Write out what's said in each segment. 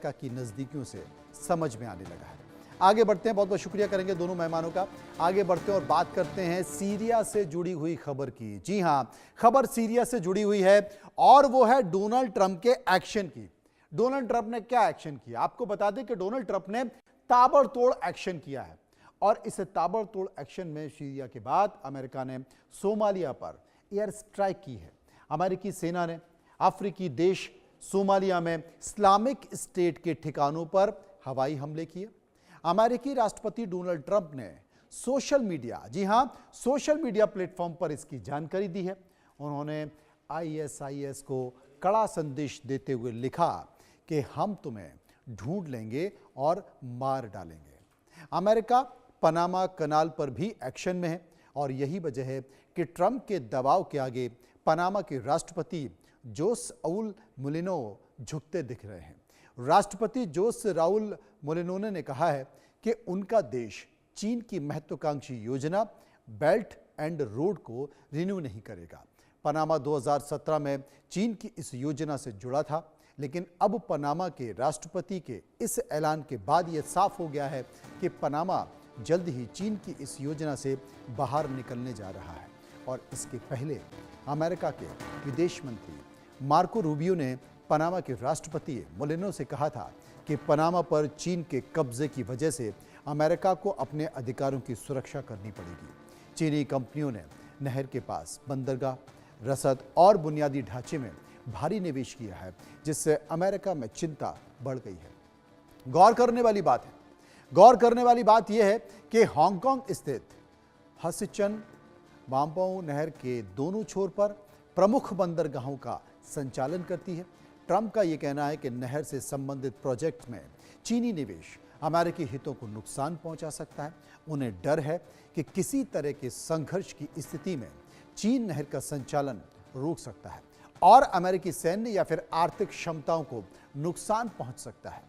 की नजदीकियों से समझ में आने लगा है। आगे बढ़ते हैं, बहुत बहुत शुक्रिया करेंगे दोनों मेहमानों का। आगे बढ़ते हैं और बात करते हैं सीरिया से जुड़ी हुई खबर की। जी हां, खबर सीरिया से जुड़ी हुई है और वो है डोनाल्ड ट्रंप के एक्शन की। डोनाल्ड ट्रंप ने क्या एक्शन किया, आपको बता दें कि डोनाल्ड ट्रंप ने ताबड़तोड़ एक्शन किया है और इस ताबड़तोड़ एक्शन में सीरिया के बाद अमेरिका ने सोमालिया पर एयर स्ट्राइक की है। अमेरिकी सेना ने अफ्रीकी देश सोमालिया में इस्लामिक स्टेट के ठिकानों पर हवाई हमले किए। अमेरिकी राष्ट्रपति डोनाल्ड ट्रंप ने सोशल मीडिया, जी हां, सोशल मीडिया प्लेटफॉर्म पर इसकी जानकारी दी है। उन्होंने आईएसआईएस को कड़ा संदेश देते हुए लिखा कि हम तुम्हें ढूंढ लेंगे और मार डालेंगे। अमेरिका पनामा कनाल पर भी एक्शन में है और यही वजह है कि ट्रंप के दबाव के आगे पनामा के राष्ट्रपति जोस राउल मुलिनो झुकते दिख रहे हैं। राष्ट्रपति जोस राउल मुलिनो ने कहा है कि उनका देश चीन की महत्वाकांक्षी योजना बेल्ट एंड रोड को रिन्यू नहीं करेगा। पनामा 2017 में चीन की इस योजना से जुड़ा था, लेकिन अब पनामा के राष्ट्रपति के इस ऐलान के बाद यह साफ हो गया है कि पनामा जल्द ही चीन की इस योजना से बाहर निकलने जा रहा है। और इसके पहले अमेरिका के विदेश मंत्री मार्को रूबियो ने पनामा के राष्ट्रपति मुलिनो से कहा था कि पनामा पर चीन के कब्जे की वजह से अमेरिका को अपने अधिकारों की सुरक्षा करनी पड़ेगी। चीनी कंपनियों ने नहर के पास बंदरगाह, रसद और बुनियादी ढांचे में भारी निवेश किया है, जिससे अमेरिका में चिंता बढ़ गई है। गौर करने वाली बात यह है कि हांगकांग स्थित हसिचन वाम्पाओ नहर के दोनों छोर पर प्रमुख बंदरगाहों का संचालन करती है। ट्रंप का यह कहना है कि नहर से संबंधित प्रोजेक्ट में चीनी निवेश अमेरिकी हितों को नुकसान पहुंचा सकता है। उन्हें डर है कि किसी तरह के संघर्ष की स्थिति में चीन नहर का संचालन रोक सकता है और अमेरिकी सैन्य या फिर आर्थिक क्षमताओं को नुकसान पहुंच सकता है।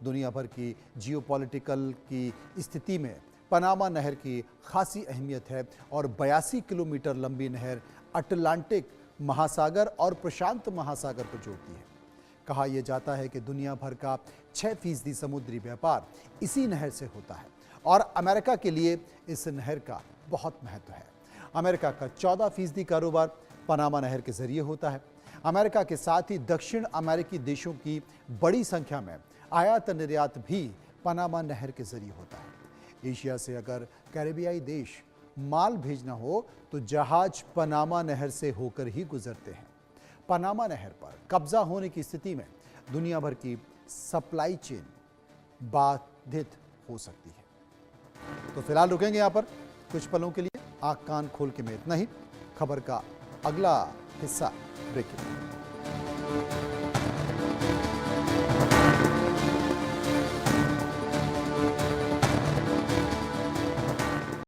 दुनिया भर की जियोपॉलिटिकल की स्थिति में पनामा नहर की खासी अहमियत है और 82 किलोमीटर लंबी नहर अटलांटिक महासागर और प्रशांत महासागर को जोड़ती है। कहा यह जाता है कि दुनिया भर का 6% समुद्री व्यापार इसी नहर से होता है और अमेरिका के लिए इस नहर का बहुत महत्व है। अमेरिका का 14% कारोबार पनामा नहर के जरिए होता है। अमेरिका के साथ ही दक्षिण अमेरिकी देशों की बड़ी संख्या में आयात निर्यात भी पनामा नहर के जरिए होता है। एशिया से अगर कैरेबियाई देश माल भेजना हो तो जहाज पनामा नहर से होकर ही गुजरते हैं। पनामा नहर पर कब्जा होने की स्थिति में दुनिया भर की सप्लाई चेन बाधित हो सकती है। तो फिलहाल रुकेंगे यहां पर कुछ पलों के लिए। आंख कान खोल के में इतना ही। खबर का अगला हिस्सा ब्रेकिंग।